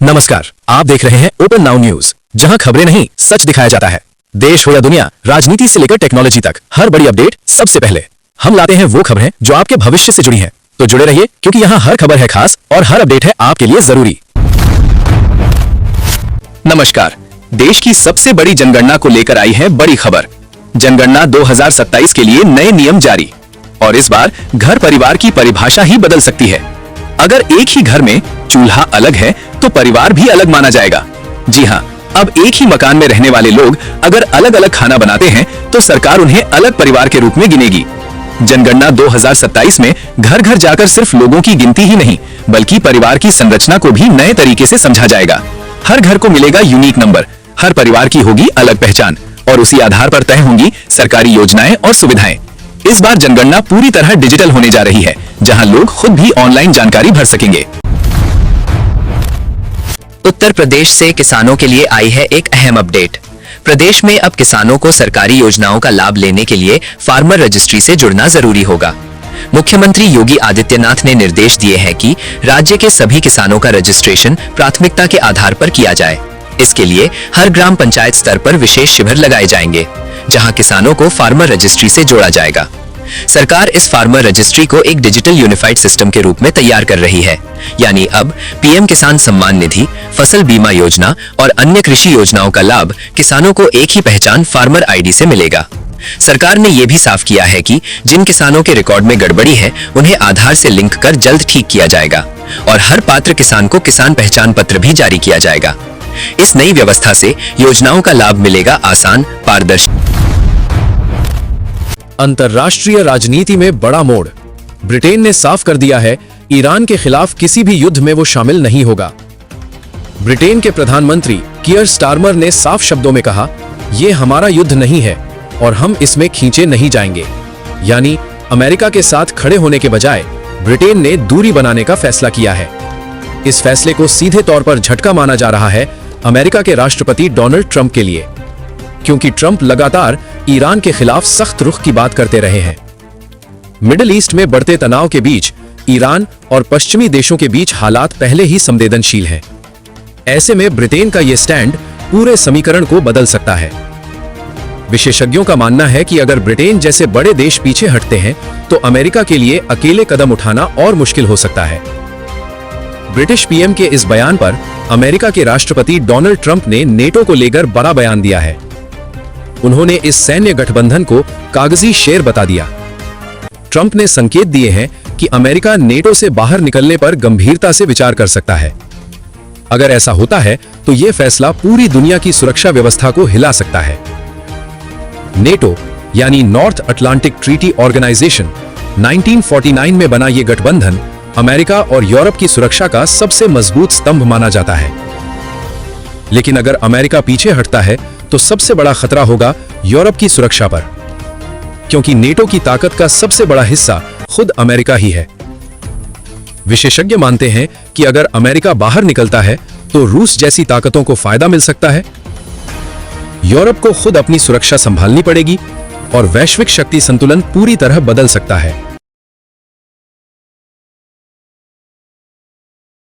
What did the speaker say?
नमस्कार, आप देख रहे हैं ओपन नाउ न्यूज, जहां खबरें नहीं सच दिखाया जाता है। देश हो या दुनिया, राजनीति से लेकर टेक्नोलॉजी तक हर बड़ी अपडेट सबसे पहले हम लाते हैं वो खबरें जो आपके भविष्य से जुड़ी हैं। तो जुड़े रहिए, क्योंकि यहाँ हर खबर है खास और हर अपडेट है आपके लिए जरूरी। नमस्कार, देश की सबसे बड़ी जनगणना को लेकर आई है बड़ी खबर। जनगणना 2027 के लिए नए नियम जारी, और इस बार घर परिवार की परिभाषा ही बदल सकती है। अगर एक ही घर में चूल्हा अलग है तो परिवार भी अलग माना जाएगा। जी हाँ, अब एक ही मकान में रहने वाले लोग अगर अलग अलग खाना बनाते हैं तो सरकार उन्हें अलग परिवार के रूप में गिनेगी। जनगणना 2027 में घर घर जाकर सिर्फ लोगों की गिनती ही नहीं, बल्कि परिवार की संरचना को भी नए तरीके से समझा जाएगा। हर घर को मिलेगा यूनिक नंबर, हर परिवार की होगी अलग पहचान, और उसी आधार पर तय होंगी सरकारी योजनाएं और सुविधाएं। इस बार जनगणना पूरी तरह डिजिटल होने जा रही है, जहां लोग खुद भी ऑनलाइन जानकारी भर सकेंगे। उत्तर प्रदेश से किसानों के लिए आई है एक अहम अपडेट। प्रदेश में अब किसानों को सरकारी योजनाओं का लाभ लेने के लिए फार्मर रजिस्ट्री से जुड़ना जरूरी होगा। मुख्यमंत्री योगी आदित्यनाथ ने निर्देश दिए हैं कि राज्य के सभी किसानों का रजिस्ट्रेशन प्राथमिकता के आधार पर किया जाए। इसके लिए हर ग्राम पंचायत स्तर पर विशेष शिविर लगाए जाएंगे, जहां किसानों को फार्मर रजिस्ट्री से जोड़ा जाएगा। सरकार इस फार्मर रजिस्ट्री को एक डिजिटल यूनिफाइड सिस्टम के रूप में तैयार कर रही है, यानी अब पीएम किसान सम्मान निधि, फसल बीमा योजना और अन्य कृषि योजनाओं का लाभ किसानों को एक ही पहचान फार्मर आईडी से मिलेगा। सरकार ने यह भी साफ किया है कि जिन किसानों के रिकॉर्ड में गड़बड़ी है उन्हें आधार से लिंक कर जल्द ठीक किया जाएगा, और हर पात्र किसान को किसान पहचान पत्र भी जारी किया जाएगा। इस नई व्यवस्था से योजनाओं का लाभ मिलेगा आसान, पारदर्शी। अंतर्राष्ट्रीय राजनीति में बड़ा मोड़। ब्रिटेन ने साफ कर दिया है, ईरान के खिलाफ किसी भी युद्ध में वो शामिल नहीं होगा। ब्रिटेन के प्रधानमंत्री कीयर स्टारमर ने साफ शब्दों में कहा, यह हमारा युद्ध नहीं है और हम इसमें खींचे नहीं जाएंगे। यानी अमेरिका के साथ खड़े होने के बजाय ब्रिटेन ने दूरी बनाने का फैसला किया है। इस फैसले को सीधे तौर पर झटका माना जा रहा है अमेरिका के राष्ट्रपति डोनाल्ड ट्रंप के लिए, क्योंकि ट्रंप लगातार ईरान के खिलाफ सख्त रुख की बात करते रहे हैं। मिडिल ईस्ट में बढ़ते तनाव के बीच ईरान और पश्चिमी देशों के बीच हालात पहले ही संवेदनशील हैं। ऐसे में ब्रिटेन का यह स्टैंड पूरे समीकरण को बदल सकता है। विशेषज्ञों का मानना है कि अगर ब्रिटेन जैसे बड़े देश पीछे हटते हैं तो अमेरिका के लिए अकेले कदम उठाना और मुश्किल हो सकता है। ब्रिटिश पीएम के इस बयान पर अमेरिका के राष्ट्रपति डोनाल्ड ट्रंप ने नेटो को लेकर बड़ा बयान दिया है। उन्होंने इस सैन्य गठबंधन को कागजी शेर बता दिया। ट्रंप ने संकेत दिए हैं कि अमेरिका नेटो से बाहर निकलने पर गंभीरता से विचार कर सकता है। अगर ऐसा होता है तो यह फैसला पूरी दुनिया की सुरक्षा व्यवस्था को हिला सकता है। नेटो यानी नॉर्थ अटलांटिक ट्रीटी ऑर्गेनाइजेशन 1949 में बना यह गठबंधन अमेरिका और यूरोप की सुरक्षा का सबसे मजबूत स्तंभ माना जाता है। लेकिन अगर अमेरिका पीछे हटता है तो सबसे बड़ा खतरा होगा यूरोप की सुरक्षा पर, क्योंकि नेटो की ताकत का सबसे बड़ा हिस्सा खुद अमेरिका ही है। विशेषज्ञ मानते हैं कि अगर अमेरिका बाहर निकलता है तो रूस जैसी ताकतों को फायदा मिल सकता है। यूरोप को खुद अपनी सुरक्षा संभालनी पड़ेगी और वैश्विक शक्ति संतुलन पूरी तरह बदल सकता है।